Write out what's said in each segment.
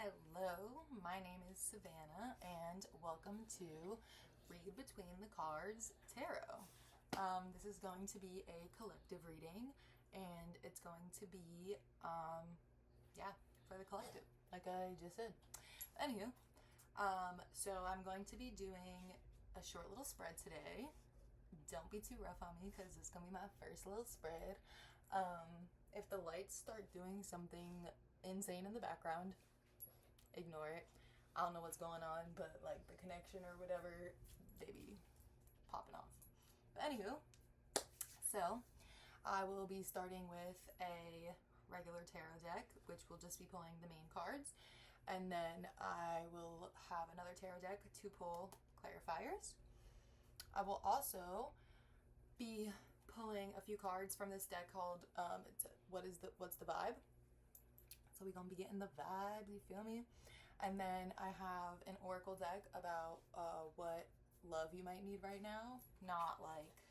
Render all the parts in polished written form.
Hello, my name is Savannah, and welcome to Read Between the Cards Tarot. This is going to be a collective reading, and it's going to be, for the collective, like I just said. Anywho, so I'm going to be doing a short little spread today. Don't be too rough on me because it's going to be my first little spread. If the lights start doing something insane in the background, ignore it. I don't know what's going on, but like the connection or whatever, they be popping off. But anywho, so I will be starting with a regular tarot deck, which will just be pulling the main cards, and then I will have another tarot deck to pull clarifiers. I will also be pulling a few cards from this deck called What's the Vibe? So we're gonna be getting the vibe, you feel me? And then I have an oracle deck about what love you might need right now. Not like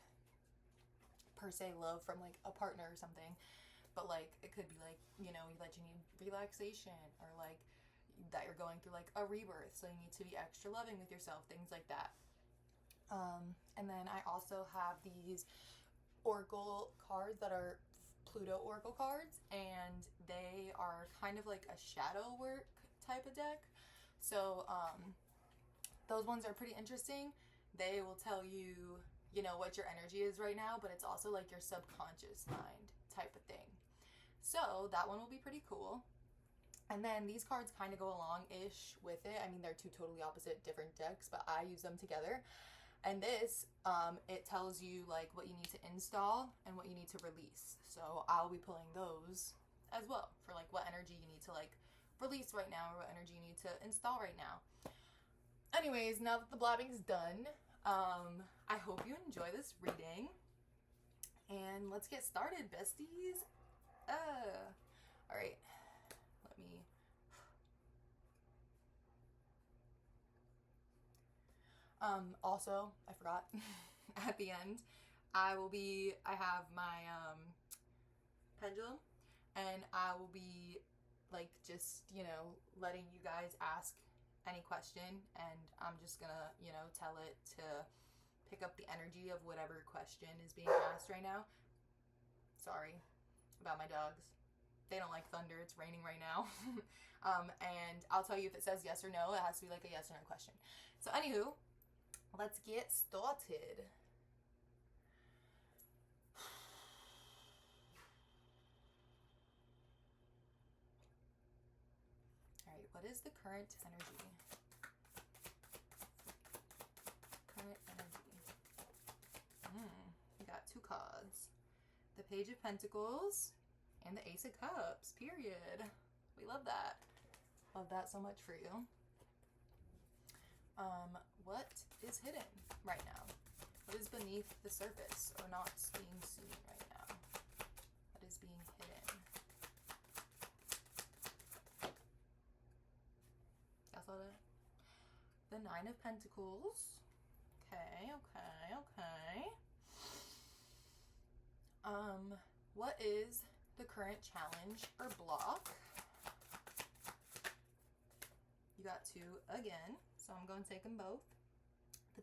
per se love from like a partner or something, but like it could be like, that you need relaxation, or like that you're going through like a rebirth, so you need to be extra loving with yourself, things like that. And then I also have these oracle cards that are Pluto oracle cards, and they are kind of like a shadow work type of deck. So those ones are pretty interesting. They will tell you, what your energy is right now, but it's also like your subconscious mind type of thing. So that one will be pretty cool. And then these cards kind of go along-ish with it. I mean, they're two totally opposite different decks, but I use them together. And this, it tells you like what you need to install and what you need to release. So I'll be pulling those as well for like what energy you need to like release right now, or what energy you need to install right now. Anyways, now that the blabbing's done, I hope you enjoy this reading. And let's get started, besties. Alright. Let me... Also, I forgot, at the end, I have my, pendulum, and I will be, like, just, letting you guys ask any question, and I'm just gonna, tell it to pick up the energy of whatever question is being asked right now. Sorry about my dogs. They don't like thunder. It's raining right now. And I'll tell you if it says yes or no. It has to be like a yes or no question. So anywho, let's get started. Alright, what is the current energy? Current energy. We got two cards. The Page of Pentacles and the Ace of Cups, period. We love that. Love that so much for you. What is hidden right now? What is beneath the surface or not being seen right now? What is being hidden? Y'all saw that? The Nine of Pentacles. Okay. What is the current challenge or block? You got two again, so I'm going to take them both. The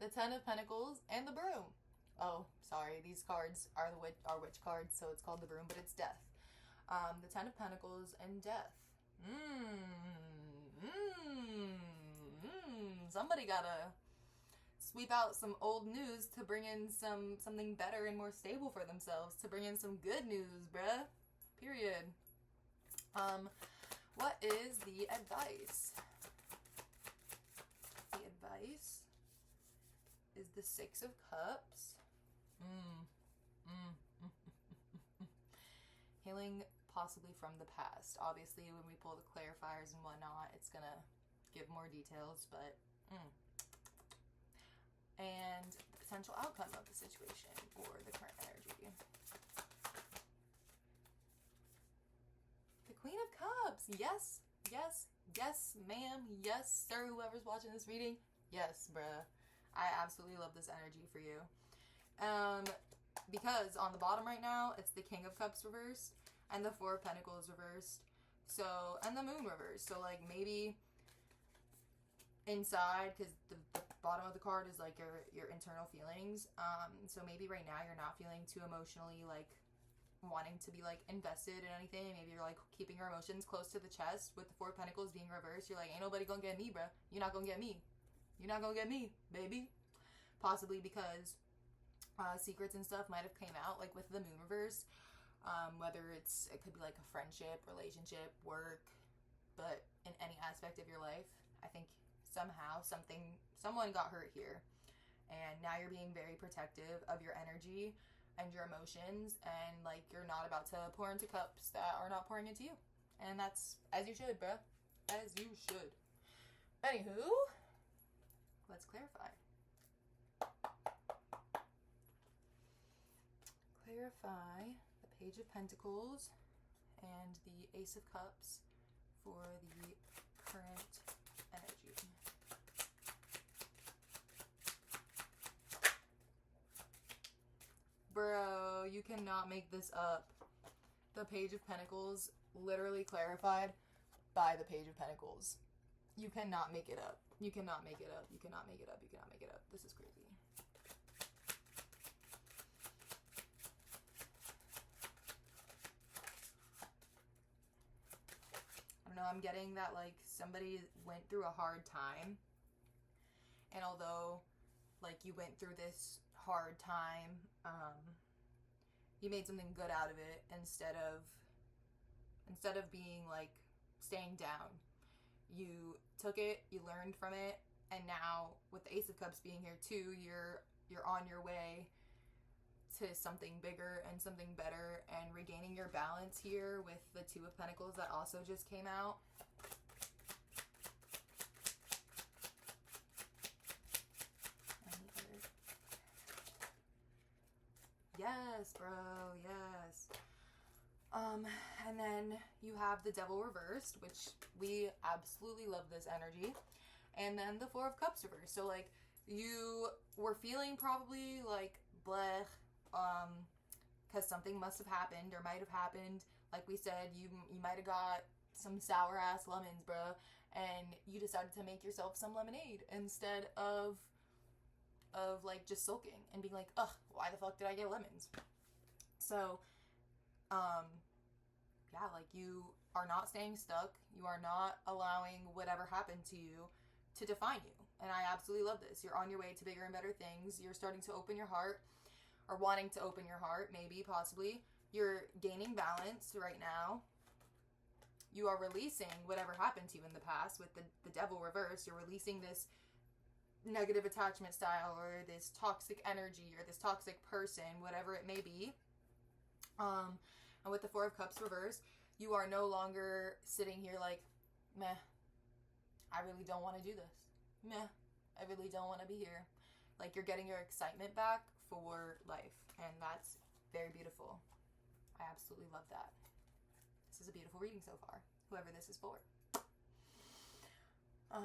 Ten of Pentacles and the Broom. Oh, sorry, these cards are witch cards, so it's called the Broom, but it's Death. The Ten of Pentacles and Death. Somebody gotta sweep out some old news to bring in something better and more stable for themselves, to bring in some good news, bruh. Period. What is the advice? The advice is the Six of Cups. Healing possibly from the past. Obviously, when we pull the clarifiers and whatnot, it's gonna give more details, but and the potential outcome of the situation or the current energy. The Queen of Cups. Yes, ma'am. Yes, sir, whoever's watching this reading. Yes, bruh. I absolutely love this energy for you. Because on the bottom right now, it's the King of Cups reversed. and the Four of Pentacles reversed. So, and the Moon reversed. So, like, maybe inside, because the bottom of the card is like your internal feelings. So maybe right now you're not feeling too emotionally like wanting to be like invested in anything. Maybe you're like keeping your emotions close to the chest with the Four of Pentacles being reversed. You're like, ain't nobody gonna get me, bruh. You're not gonna get me. You're not gonna get me, baby. Possibly because secrets and stuff might have came out like with the Moon reverse. Whether it could be like a friendship, relationship, work, but in any aspect of your life, I think somehow someone got hurt here, and now you're being very protective of your energy and your emotions, and like you're not about to pour into cups that are not pouring into you, and that's as you should, bruh, as you should. Anywho, let's clarify the Page of Pentacles and the Ace of Cups for the current energy. Bro, you cannot make this up. The Page of Pentacles literally clarified by the Page of Pentacles. You cannot make it up. You cannot make it up. You cannot make it up. You cannot make it up. This is crazy. I don't know, I'm getting that like somebody went through a hard time, and although like you went through this hard time, you made something good out of it instead of being like staying down. You took it, you learned from it, and now with the Ace of Cups being here too, you're on your way to something bigger and something better, and regaining your balance here with the Two of Pentacles that also just came out. Yes, bro, yes. And then you have the Devil reversed, which we absolutely love this energy. And then the Four of Cups reversed. So, like, you were feeling probably, like, bleh, because something must have happened or might have happened. Like we said, you might have got some sour-ass lemons, bro, and you decided to make yourself some lemonade instead of like just sulking and being like, ugh, why the fuck did I get lemons? So, yeah, like you are not staying stuck. You are not allowing whatever happened to you to define you. And I absolutely love this. You're on your way to bigger and better things. You're starting to open your heart, or wanting to open your heart, maybe, possibly. You're gaining balance right now. You are releasing whatever happened to you in the past with the Devil reverse. You're releasing this negative attachment style or this toxic energy or this toxic person, whatever it may be. And with the Four of Cups reverse, you are no longer sitting here like, meh, I really don't want to do this. Meh, I really don't want to be here. Like, you're getting your excitement back for life, and that's very beautiful. I absolutely love that. This is a beautiful reading so far, whoever this is for. A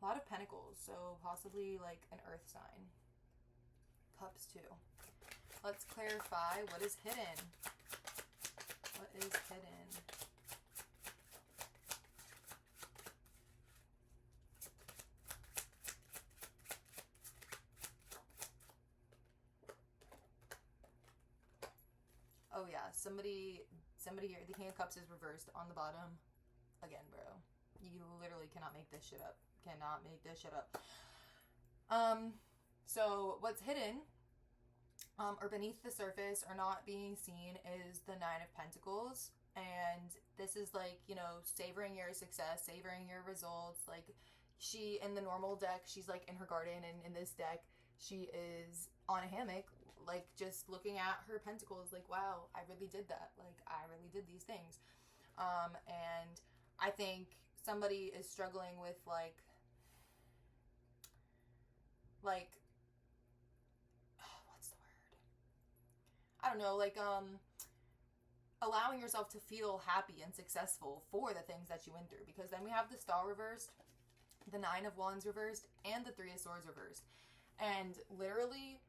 lot of Pentacles, so possibly like an earth sign. Cups too. Let's clarify what is hidden. What is hidden? Oh yeah, somebody here. The King of Cups is reversed on the bottom. Again, bro. You literally cannot make this shit up. Cannot make this shit up. So what's hidden, or beneath the surface, or not being seen, is the Nine of Pentacles. And this is like, you know, savoring your success, savoring your results. Like, she, in the normal deck, she's like in her garden, and in this deck, she is on a hammock, like just looking at her pentacles, like, wow, I really did that. Like, I really did these things. And I think somebody is struggling with like, what's the word? I don't know, like, allowing yourself to feel happy and successful for the things that you went through. Because then we have the Star reversed, the Nine of Wands reversed, and the Three of Swords reversed. And literally,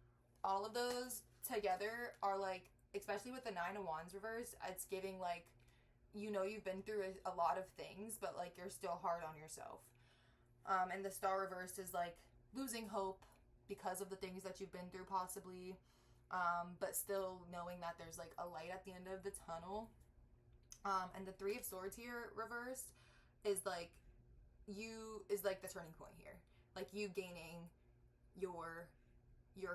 all of those together are like especially with the Nine of Wands reversed, it's giving like, you know, you've been through a lot of things, but like you're still hard on yourself. And the Star reversed is like losing hope because of the things that you've been through possibly, but still knowing that there's like a light at the end of the tunnel. And the Three of Swords here reversed is like the turning point here. Like you gaining your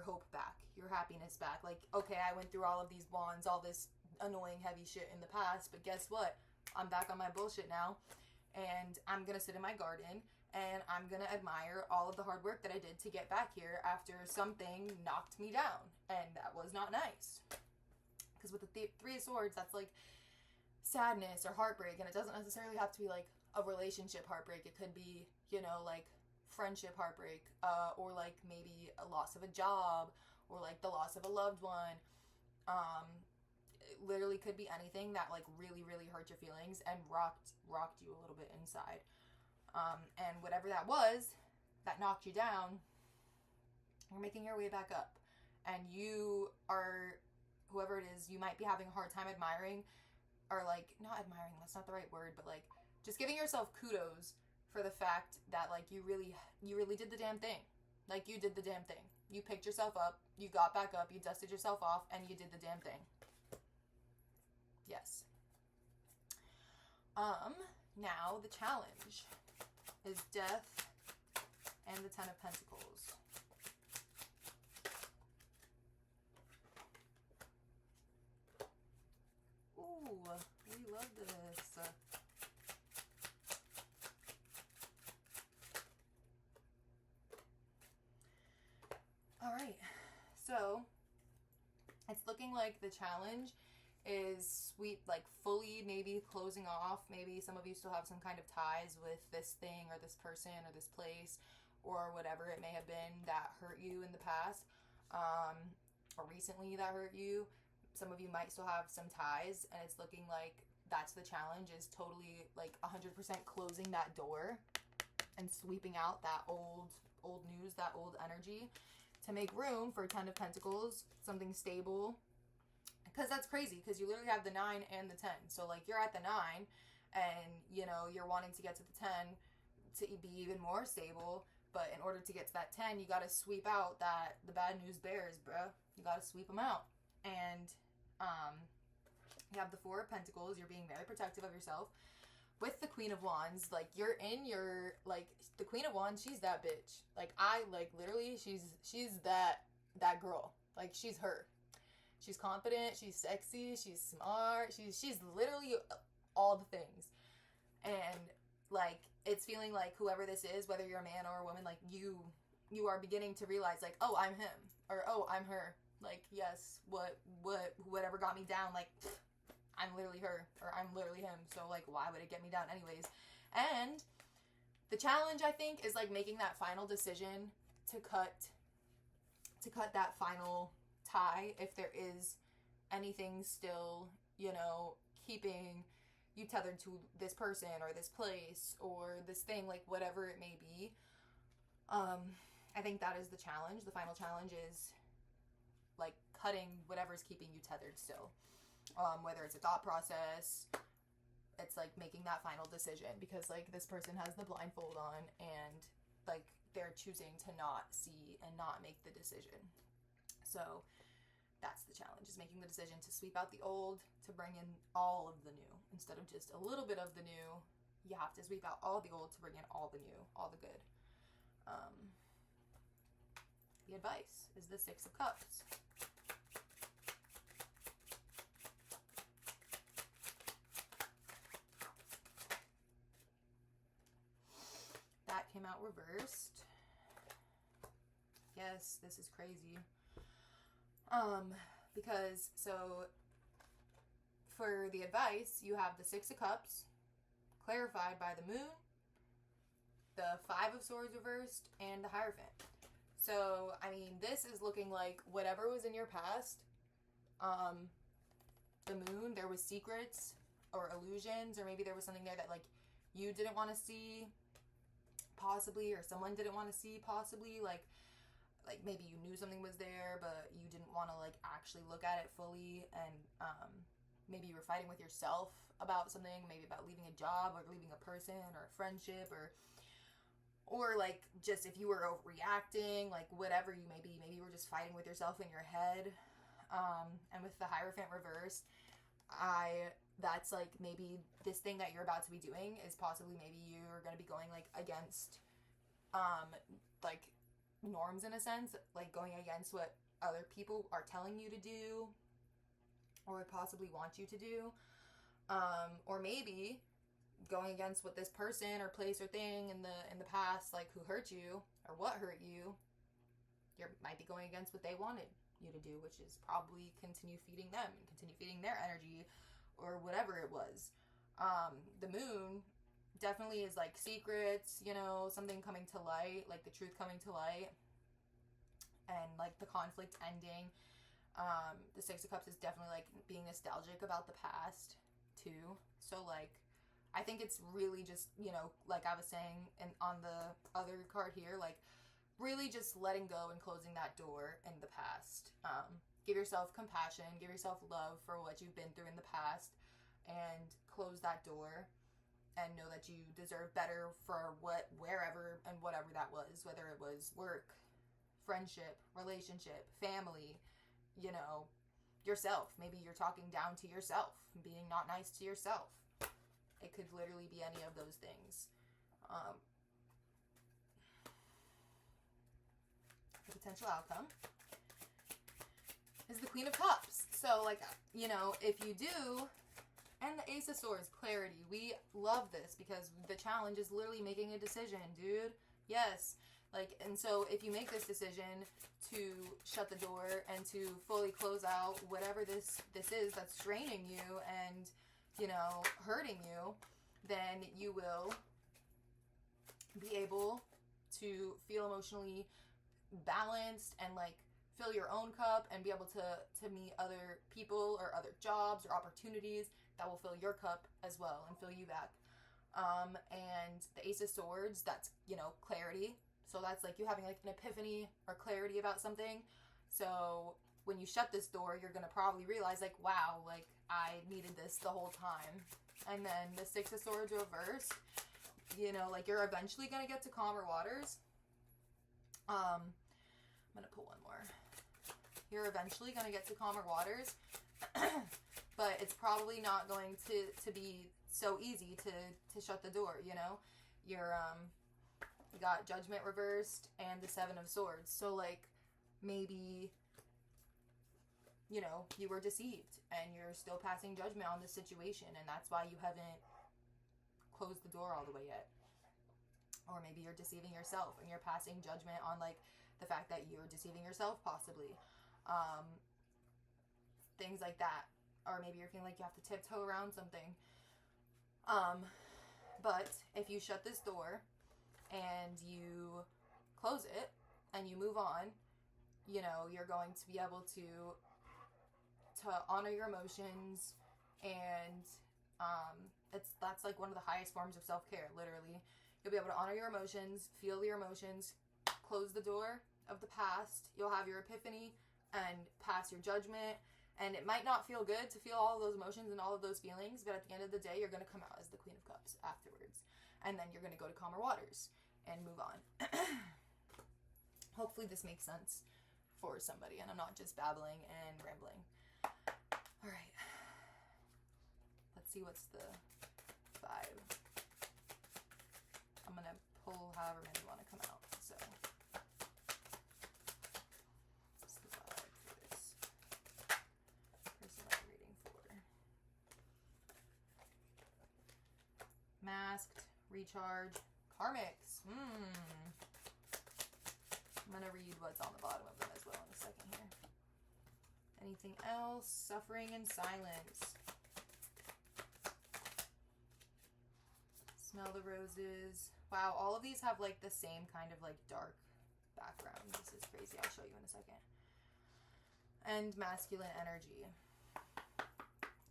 hope back, your happiness back. Like, okay, I went through all of these wands, all this annoying heavy shit in the past, but guess what? I'm back on my bullshit now, and I'm gonna sit in my garden and I'm gonna admire all of the hard work that I did to get back here after something knocked me down, and that was not nice. Because with the Three of Swords, that's like sadness or heartbreak, and it doesn't necessarily have to be like a relationship heartbreak. It could be, you know, like friendship heartbreak, or like maybe a loss of a job, or like the loss of a loved one. It literally could be anything that like really, really hurt your feelings and rocked you a little bit inside. And whatever that was that knocked you down, you're making your way back up. And you are, whoever it is, you might be having a hard time admiring, or like, not admiring, that's not the right word, but like just giving yourself kudos for the fact that like you really did the damn thing. Like you did the damn thing. You picked yourself up, you got back up, you dusted yourself off, and you did the damn thing. Yes. Now the challenge is Death and the Ten of Pentacles. Ooh, we love this. All right, so it's looking like the challenge is like fully maybe closing off. Maybe some of you still have some kind of ties with this thing or this person or this place or whatever it may have been that hurt you in the past, or recently that hurt you. Some of you might still have some ties, and it's looking like that's the challenge, is totally like 100% closing that door and sweeping out that old news, that old energy, to make room for Ten of Pentacles, something stable. Because that's crazy, because you literally have the 9 and the 10. So, like, you're at the 9, and, you know, you're wanting to get to the 10 to be even more stable. But in order to get to that 10, you got to sweep out the bad news bears, bruh. You got to sweep them out. And you have the Four of Pentacles. You're being very protective of yourself. With the Queen of Wands, like, you're in your, like, the Queen of Wands, she's that bitch. Like, literally, she's that girl. Like, she's her. She's confident, she's sexy, she's smart, she's literally all the things. And, like, it's feeling like whoever this is, whether you're a man or a woman, like, you are beginning to realize, like, oh, I'm him. Or, oh, I'm her. Like, yes, whatever got me down, like, I'm literally her. Or I'm literally him. So, like, why would it get me down anyways? And the challenge, I think, is, like, making that final decision to cut that final tie, if there is anything still, you know, keeping you tethered to this person or this place or this thing, like whatever it may be. I think that is the challenge. The final challenge is like cutting whatever's keeping you tethered still. Whether it's a thought process, it's like making that final decision, because like this person has the blindfold on and like they're choosing to not see and not make the decision. So that's the challenge, is making the decision to sweep out the old, to bring in all of the new. Instead of just a little bit of the new, you have to sweep out all the old to bring in all the new, all the good. The advice is the Six of Cups. That came out reversed. Yes, this is crazy. Because, so, for the advice, you have the Six of Cups, clarified by the Moon, the Five of Swords reversed, and the Hierophant. So, I mean, this is looking like whatever was in your past, the Moon, there was secrets, or illusions, or maybe there was something there that, like, you didn't want to see, possibly, or someone didn't want to see, possibly, like, like maybe you knew something was there, but you didn't want to like actually look at it fully, and maybe you were fighting with yourself about something, maybe about leaving a job or leaving a person or a friendship, or like just if you were overreacting, like whatever you maybe you were just fighting with yourself in your head. And with the Hierophant reverse, that's like maybe this thing that you're about to be doing is possibly maybe you're going to be going like against like norms in a sense, like going against what other people are telling you to do or possibly want you to do, or maybe going against what this person or place or thing in the past, like who hurt you or what hurt you, you might be going against what they wanted you to do, which is probably continue feeding them and continue feeding their energy or whatever it was. The moon definitely is like secrets, you know, something coming to light, like the truth coming to light, and like the conflict ending. The Six of Cups is definitely like being nostalgic about the past too. So like I think it's really just, you know, like I was saying and on the other card here, like really just letting go and closing that door in the past. Give yourself compassion, give yourself love for what you've been through in the past, and close that door and know that you deserve better for wherever and whatever that was, whether it was work, friendship, relationship, family, you know, yourself. Maybe you're talking down to yourself, being not nice to yourself. It could literally be any of those things. The potential outcome is the Queen of Cups. So, like, you know, if you do, and the Ace of Swords, clarity. We love this because the challenge is literally making a decision, dude. Yes. Like, and so if you make this decision to shut the door and to fully close out whatever this is that's draining you and, you know, hurting you, then you will be able to feel emotionally balanced and like fill your own cup and be able to meet other people or other jobs or opportunities that will fill your cup as well and fill you back. And the Ace of Swords, that's, you know, clarity. So that's like you having like an epiphany or clarity about something. So when you shut this door, you're going to probably realize like, wow, like I needed this the whole time. And then the Six of Swords reversed, you know, like you're eventually going to get to calmer waters. I'm going to pull one more. You're eventually going to get to calmer waters, but it's probably not going to be so easy to shut the door, you know? You're, you got Judgment reversed and the Seven of Swords. So, like, maybe, you know, you were deceived and you're still passing judgment on the situation, and that's why you haven't closed the door all the way yet. Or maybe you're deceiving yourself and you're passing judgment on, like, the fact that you're deceiving yourself, possibly. Things like that. Or maybe you're feeling like you have to tiptoe around something. But if you shut this door and you close it and you move on, you know, you're going to be able to honor your emotions, and that's like one of the highest forms of self-care, literally. You'll be able to honor your emotions, feel your emotions, close the door of the past. You'll have your epiphany and pass your judgment. And it might not feel good to feel all of those emotions and all of those feelings, but at the end of the day, you're going to come out as the Queen of Cups afterwards. And then you're going to go to calmer waters and move on. Hopefully this makes sense for somebody, and I'm not just babbling and rambling. All right. Let's see what's the 5. I'm going to pull however many want to come out. So what's the 5 for this person I'm reading for? Masked, recharge, karmics. I'm going to read what's on the bottom of them as well in a second here. Anything else? Suffering and silence. Smell the roses. Wow, all of these have like the same kind of like dark background. This is crazy. I'll show you in a second. And masculine energy.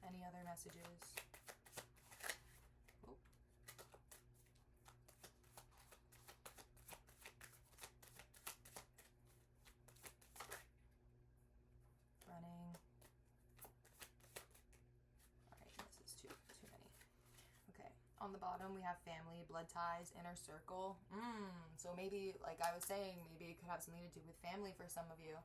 Any other messages? Oh. on the bottom, we have family, blood ties, inner circle. So maybe, like I was saying, maybe it could have something to do with family for some of you.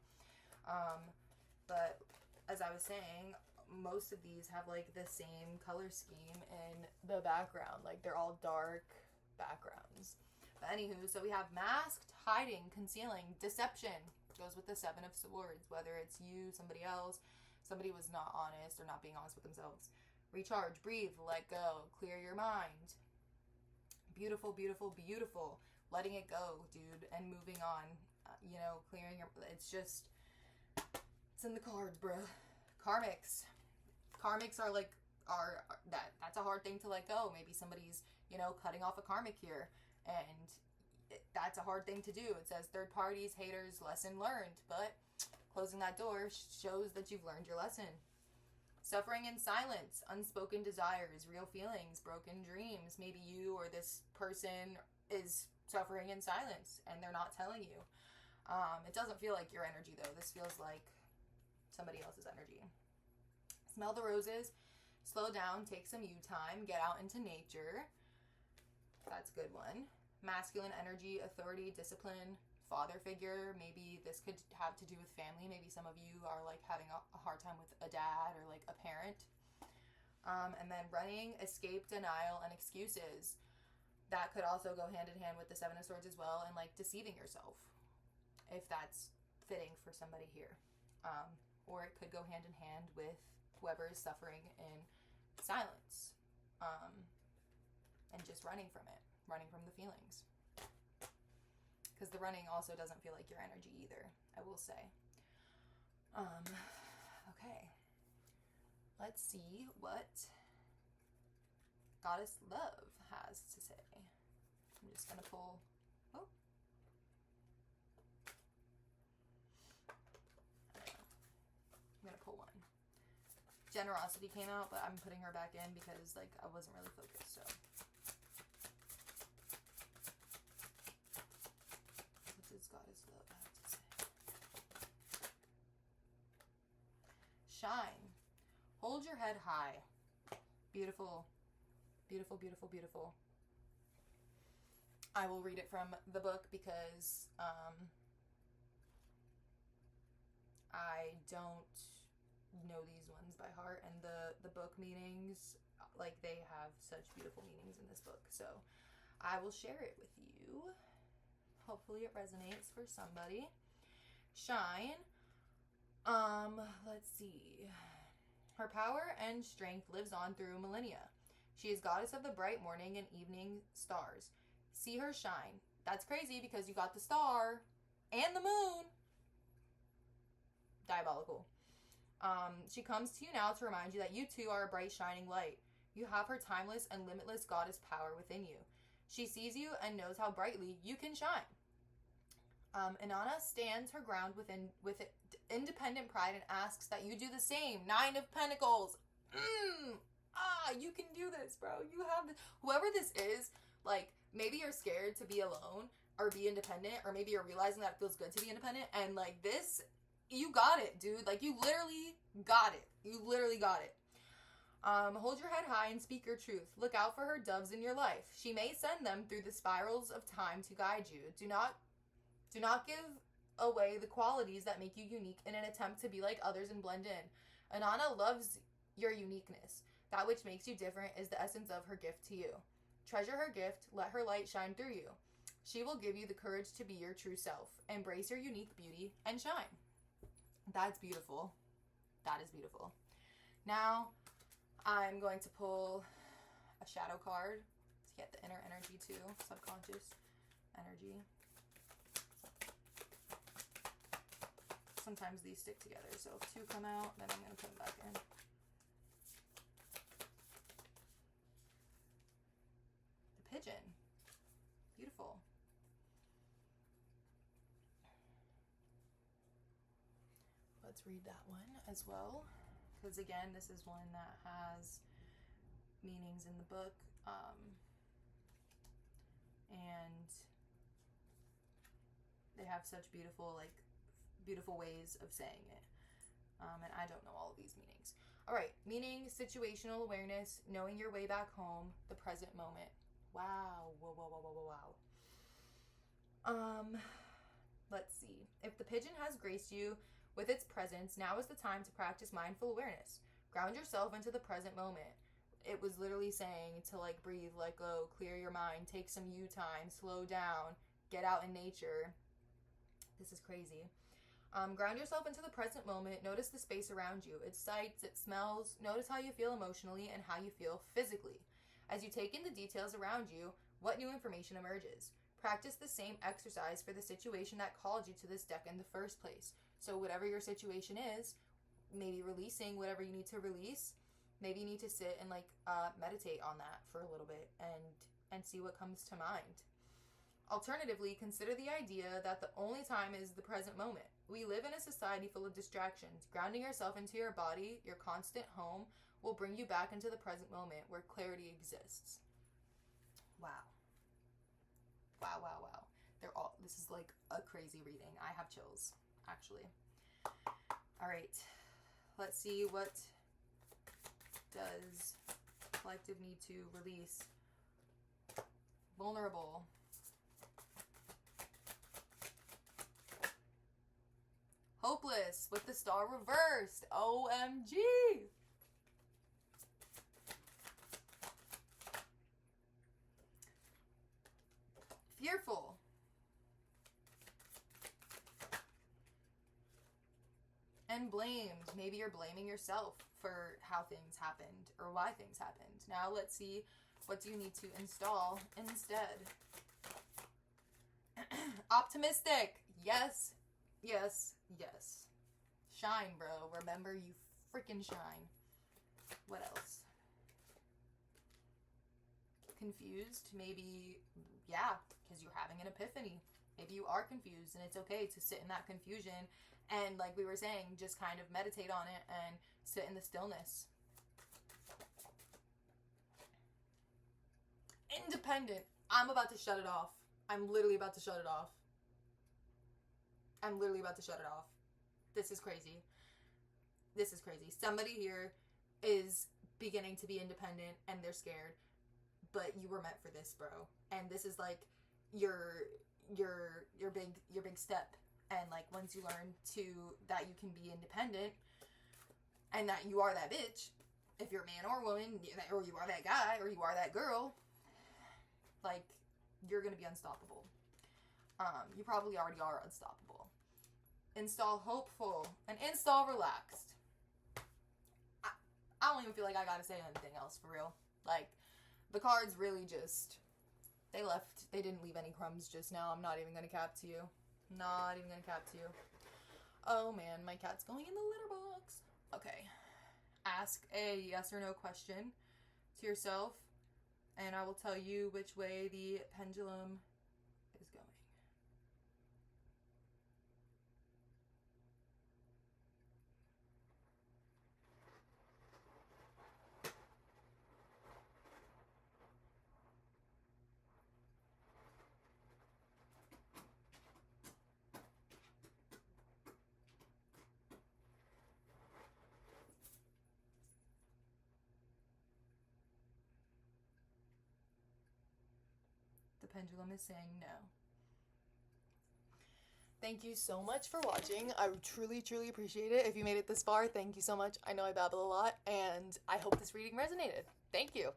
But as I was saying, most of these have like the same color scheme in the background. Like they're all dark backgrounds. But anywho, so we have masked, hiding, concealing, deception. Goes with the Seven of Swords. Whether it's you, somebody else, somebody was not honest or not being honest with themselves. Recharge, breathe, let go, clear your mind. Beautiful, beautiful, beautiful. Letting it go, dude, and moving on. Clearing your... It's just... It's in the cards, bruh. Karmics. Karmics are like... That's a hard thing to let go. Maybe somebody's, cutting off a karmic here. And that's a hard thing to do. It says third parties, haters, lesson learned. But closing that door shows that you've learned your lesson. Suffering in silence, unspoken desires, real feelings, broken dreams. Maybe you or this person is suffering in silence and they're not telling you. It doesn't feel like your energy though. This feels like somebody else's energy. Smell the roses, slow down, take some you time, get out into nature. That's a good one. Masculine energy, authority, discipline, father figure. Maybe this could have to do with family. Maybe some of you are like having a hard time with a dad or like a parent. And then running, escape, denial, and excuses. That could also go hand in hand with the Seven of Swords as well, and like deceiving yourself, if that's fitting for somebody here. Or it could go hand in hand with whoever is suffering in silence, and just running from it, running from the feelings. Because the running also doesn't feel like your energy either, I will say. Okay. Let's see what Goddess Love has to say. I'm just going to pull... Oh. I don't know. I'm going to pull one. Generosity came out, but I'm putting her back in because, like, I wasn't really focused, so... Goddess Love have to say. Shine. Hold your head high. Beautiful. Beautiful, beautiful, beautiful. I will read it from the book because I don't know these ones by heart, and the book meanings, like, they have such beautiful meanings in this book, so I will share it with you. Hopefully it resonates for somebody. Shine. Let's see. Her power and strength lives on through millennia. She is goddess of the bright morning and evening stars. See her shine. That's crazy because you got the star and the moon. Diabolical. She comes to you now to remind you that you too are a bright shining light. You have her timeless and limitless goddess power within you. She sees you and knows how brightly you can shine. Inanna stands her ground with independent pride and asks that you do the same. 9 of Pentacles. You can do this, bro. You have this. Whoever this is, like, maybe you're scared to be alone or be independent, or maybe you're realizing that it feels good to be independent, and, like, this, you got it, dude. Like, you literally got it. You literally got it. Hold your head high and speak your truth. Look out for her doves in your life. She may send them through the spirals of time to guide you. Do not give away the qualities that make you unique in an attempt to be like others and blend in. Inanna loves your uniqueness. That which makes you different is the essence of her gift to you. Treasure her gift. Let her light shine through you. She will give you the courage to be your true self. Embrace your unique beauty and shine. That's beautiful. That is beautiful. Now, I'm going to pull a shadow card to get the inner energy too. Subconscious energy. Sometimes these stick together, so if 2 come out, then I'm going to put them back in. The pigeon. Beautiful. Let's read that one as well, because again, this is one that has meanings in the book, and they have such beautiful ways of saying it, and I don't know all of these meanings. All right, meaning situational awareness, knowing your way back home, the present moment. Wow, whoa, whoa, whoa, whoa, whoa, wow. Let's see. If the pigeon has graced you with its presence, now is the time to practice mindful awareness. Ground yourself into the present moment. It was literally saying to like breathe, let go, clear your mind, take some you time, slow down, get out in nature. This is crazy. Ground yourself into the present moment. Notice the space around you, its sights, its smells. Notice how you feel emotionally and how you feel physically. As you take in the details around you, what new information emerges? Practice the same exercise for the situation that called you to this deck in the first place. So whatever your situation is, maybe releasing whatever you need to release. Maybe you need to sit and meditate on that for a little bit and see what comes to mind. Alternatively, consider the idea that the only time is the present moment. We live in a society full of distractions. Grounding yourself into your body, your constant home, will bring you back into the present moment where clarity exists. Wow. Wow, wow, wow. This is like a crazy reading. I have chills, actually. All right. Let's see, what does collective need to release? Vulnerable. Hopeless with the star reversed. OMG. Fearful. And blamed. Maybe you're blaming yourself for how things happened or why things happened. Now let's see, what do you need to install instead? Optimistic. Yes. Yes. Yes. Shine, bro. Remember, you freaking shine. What else? Confused. Maybe, yeah, because you're having an epiphany. Maybe you are confused, and it's okay to sit in that confusion and, like we were saying, just kind of meditate on it and sit in the stillness. Independent. I'm about to shut it off. I'm literally about to shut it off. I'm literally about to shut it off. This is crazy. This is crazy. Somebody here is beginning to be independent and they're scared, but you were meant for this, bro. And this is like your big step. And like once you learn that you can be independent and that you are that bitch, if you're a man or a woman, or you are that guy or you are that girl, like you're gonna be unstoppable. You probably already are unstoppable. Install hopeful and install relaxed. I don't even feel like I gotta say anything else for real. Like the cards really just, they didn't leave any crumbs just now. I'm not even gonna cap to you. Not even gonna cap to you. Oh man, my cat's going in the litter box. Okay. Ask a yes or no question to yourself, and I will tell you which way the pendulum is going. The pendulum is saying no. Thank you so much for watching. I truly, truly appreciate it. If you made it this far, thank you so much. I know I babble a lot, and I hope this reading resonated. Thank you.